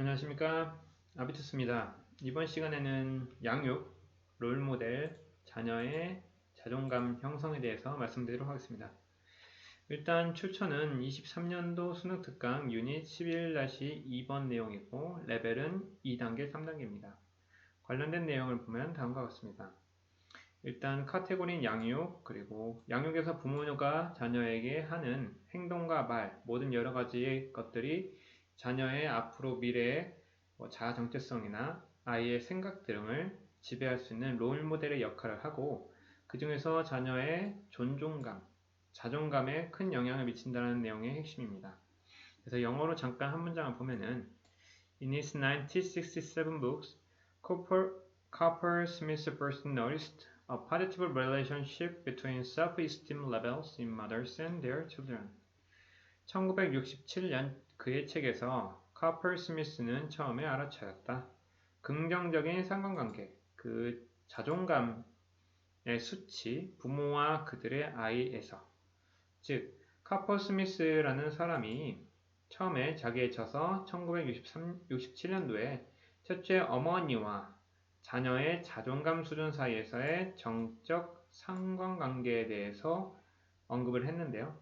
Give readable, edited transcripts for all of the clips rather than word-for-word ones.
안녕하십니까, 아비투스입니다. 이번 시간에는 양육, 롤모델, 자녀의 자존감 형성에 대해서 말씀드리도록 하겠습니다. 일단 출처는 23년도 수능특강 유닛 11-2번 내용이고 레벨은 2단계, 3단계입니다. 관련된 내용을 보면 다음과 같습니다. 일단 카테고리는 양육, 그리고 양육에서 부모가 자녀에게 하는 행동과 말, 모든 여러 가지의 것들이 자녀의 앞으로 미래의 자아 정체성이나 아이의 생각 등을 지배할 수 있는 롤모델의 역할을 하고, 그 중에서 자녀의 존중감, 자존감에 큰 영향을 미친다는 내용의 핵심입니다. 그래서 영어로 잠깐 한 문장을 보면은 In his 1967 books, Copper-Smith first noticed a positive relationship between self-esteem levels in mothers and their children. 1967년 그의 책에서 카퍼 스미스는 처음에 알아차렸다. 긍정적인 상관관계, 그 자존감의 수치, 부모와 그들의 아이에서. 즉, 카퍼 스미스라는 사람이 처음에 자기에 쳐서 1967년도에 첫째 어머니와 자녀의 자존감 수준 사이에서의 정적 상관관계에 대해서 언급을 했는데요.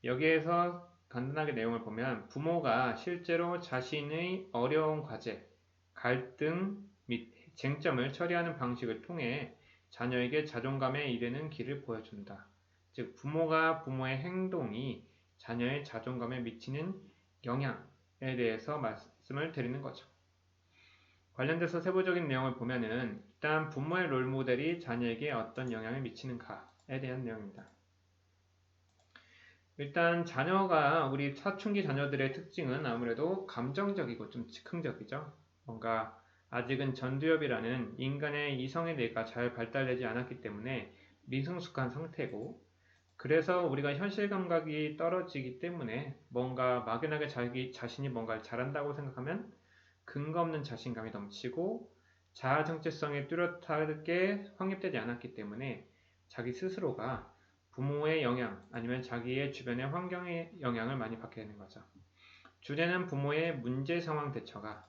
여기에서 간단하게 내용을 보면 부모가 실제로 자신의 어려운 과제, 갈등 및 쟁점을 처리하는 방식을 통해 자녀에게 자존감에 이르는 길을 보여준다. 즉, 부모가 부모의 행동이 자녀의 자존감에 미치는 영향에 대해서 말씀을 드리는 거죠. 관련돼서 세부적인 내용을 보면은 일단 부모의 롤모델이 자녀에게 어떤 영향을 미치는가에 대한 내용입니다. 일단 자녀가 우리 사춘기 자녀들의 특징은 아무래도 감정적이고 좀 즉흥적이죠. 뭔가 아직은 전두엽이라는 인간의 이성의 뇌가 잘 발달되지 않았기 때문에 미성숙한 상태고, 그래서 우리가 현실 감각이 떨어지기 때문에 뭔가 막연하게 자기 자신이 뭔가를 잘한다고 생각하면 근거 없는 자신감이 넘치고, 자아 정체성이 뚜렷하게 확립되지 않았기 때문에 자기 스스로가 부모의 영향 아니면 자기의 주변의 환경의 영향을 많이 받게 되는 거죠. 주제는 부모의 문제 상황 대처가,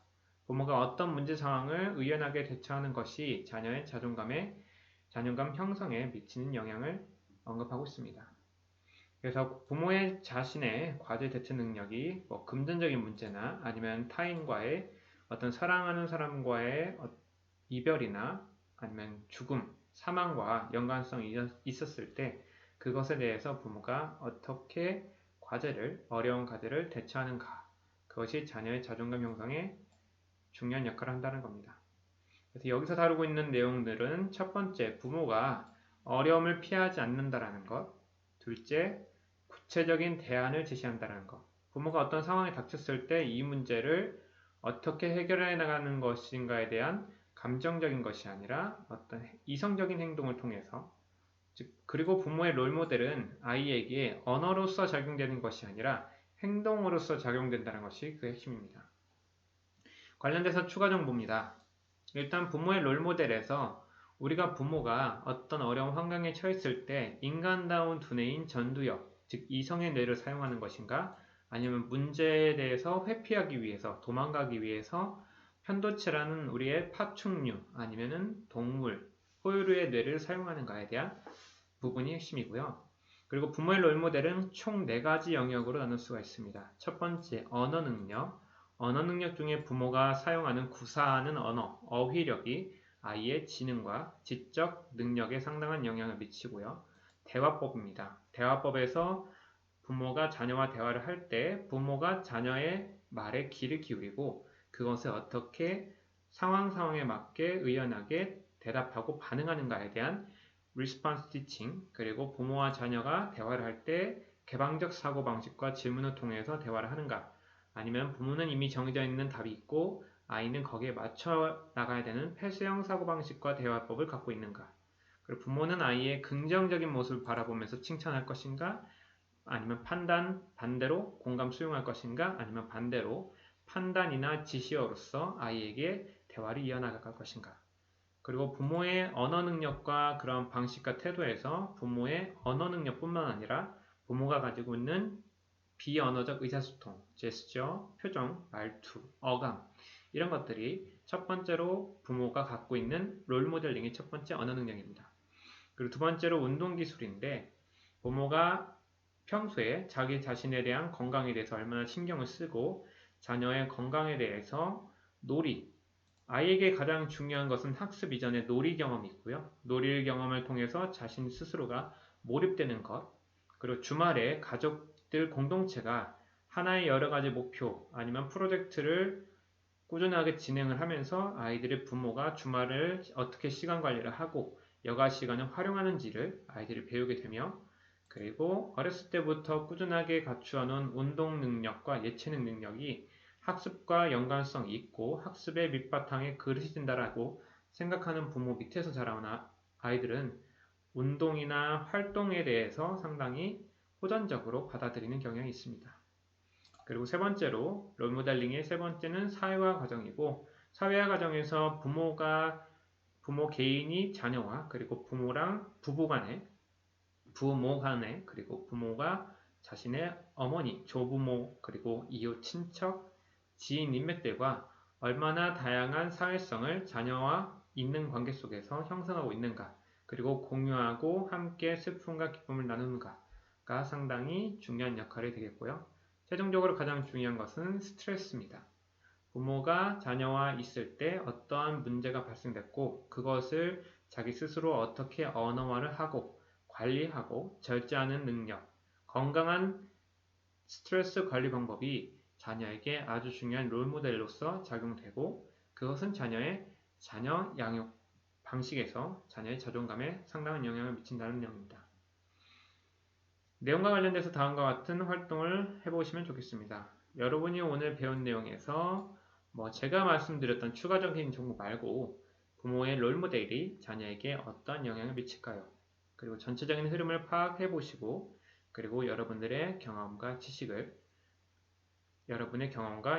부모가 어떤 문제 상황을 의연하게 대처하는 것이 자녀의 자존감 형성에 미치는 영향을 언급하고 있습니다. 그래서 부모의 자신의 과제 대처 능력이 금전적인 문제나 아니면 타인과의 어떤 사랑하는 사람과의 이별이나 아니면 죽음, 사망과 연관성이 있었을 때 그것에 대해서 부모가 어떻게 어려운 과제를 대처하는가, 그것이 자녀의 자존감 형성에 중요한 역할을 한다는 겁니다. 그래서 여기서 다루고 있는 내용들은 첫 번째, 부모가 어려움을 피하지 않는다라는 것. 둘째, 구체적인 대안을 제시한다는 것. 부모가 어떤 상황에 닥쳤을 때 이 문제를 어떻게 해결해 나가는 것인가에 대한 감정적인 것이 아니라 어떤 이성적인 행동을 통해서, 그리고 부모의 롤모델은 아이에게 언어로서 작용되는 것이 아니라 행동으로서 작용된다는 것이 그 핵심입니다. 관련돼서 추가 정보입니다. 일단 부모의 롤모델에서 우리가 부모가 어떤 어려운 환경에 처했을 때 인간다운 두뇌인 전두엽, 즉 이성의 뇌를 사용하는 것인가, 아니면 문제에 대해서 회피하기 위해서, 도망가기 위해서 편도체라는 우리의 파충류 아니면은 동물, 포유류의 뇌를 사용하는가에 대한 부분이 핵심이고요. 그리고 부모의 롤모델은 총 4가지 영역으로 나눌 수가 있습니다. 첫 번째, 언어 능력. 언어 능력 중에 부모가 사용하는 구사하는 언어, 어휘력이 아이의 지능과 지적 능력에 상당한 영향을 미치고요. 대화법입니다. 대화법에서 부모가 자녀와 대화를 할 때 부모가 자녀의 말에 귀를 기울이고 그것을 어떻게 상황에 맞게 의연하게 대답하고 반응하는가에 대한 response teaching, 그리고 부모와 자녀가 대화를 할 때 개방적 사고방식과 질문을 통해서 대화를 하는가, 아니면 부모는 이미 정해져 있는 답이 있고 아이는 거기에 맞춰 나가야 되는 폐쇄형 사고방식과 대화법을 갖고 있는가, 그리고 부모는 아이의 긍정적인 모습을 바라보면서 칭찬할 것인가, 아니면 반대로 공감 수용할 것인가, 아니면 반대로 판단이나 지시어로서 아이에게 대화를 이어나갈 것인가. 그리고 부모의 언어 능력과 그런 방식과 태도에서 부모의 언어 능력뿐만 아니라 부모가 가지고 있는 비언어적 의사소통, 제스처, 표정, 말투, 어감 이런 것들이 첫 번째로 부모가 갖고 있는 롤모델링의 첫 번째 언어 능력입니다. 그리고 두 번째로 운동기술인데 부모가 평소에 자기 자신에 대한 건강에 대해서 얼마나 신경을 쓰고 자녀의 건강에 대해서 놀이, 아이에게 가장 중요한 것은 학습 이전의 놀이 경험이 있고요. 놀이 경험을 통해서 자신 스스로가 몰입되는 것, 그리고 주말에 가족들 공동체가 하나의 여러 가지 목표 아니면 프로젝트를 꾸준하게 진행을 하면서 아이들의 부모가 주말을 어떻게 시간 관리를 하고 여가 시간을 활용하는지를 아이들이 배우게 되며 그리고 어렸을 때부터 꾸준하게 갖추어 놓은 운동 능력과 예체능 능력이 학습과 연관성이 있고 학습의 밑바탕에 그릇이 된다라고 생각하는 부모 밑에서 자라온 아이들은 운동이나 활동에 대해서 상당히 호전적으로 받아들이는 경향이 있습니다. 그리고 세 번째로 롤모델링의 세 번째는 사회화 과정이고 사회화 과정에서 부모 개인이 자녀와 그리고 부모랑 부모 간에 그리고 부모가 자신의 어머니, 조부모 그리고 이웃 친척, 지인 인맥들과 얼마나 다양한 사회성을 자녀와 있는 관계 속에서 형성하고 있는가 그리고 공유하고 함께 슬픔과 기쁨을 나누는가가 상당히 중요한 역할이 되겠고요. 최종적으로 가장 중요한 것은 스트레스입니다. 부모가 자녀와 있을 때 어떠한 문제가 발생됐고 그것을 자기 스스로 어떻게 언어화를 하고 관리하고 절제하는 능력, 건강한 스트레스 관리 방법이 자녀에게 아주 중요한 롤모델로서 작용되고 그것은 자녀 양육 방식에서 자녀의 자존감에 상당한 영향을 미친다는 내용입니다. 내용과 관련돼서 다음과 같은 활동을 해보시면 좋겠습니다. 여러분이 오늘 배운 내용에서 제가 말씀드렸던 추가적인 정보 말고 부모의 롤모델이 자녀에게 어떤 영향을 미칠까요? 그리고 전체적인 흐름을 파악해 보시고 그리고 여러분의 경험과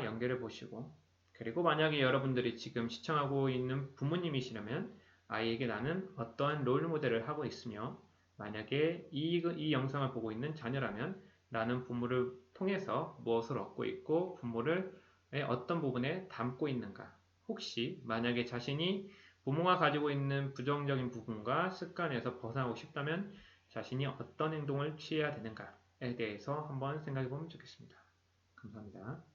연결해 보시고 그리고 만약에 여러분들이 지금 시청하고 있는 부모님이시라면 아이에게 나는 어떠한 롤모델을 하고 있으며 만약에 이 영상을 보고 있는 자녀라면 나는 부모를 통해서 무엇을 얻고 있고 부모를 어떤 부분에 담고 있는가 혹시 만약에 자신이 부모가 가지고 있는 부정적인 부분과 습관에서 벗어나고 싶다면 자신이 어떤 행동을 취해야 되는가에 대해서 한번 생각해 보면 좋겠습니다. 감사합니다.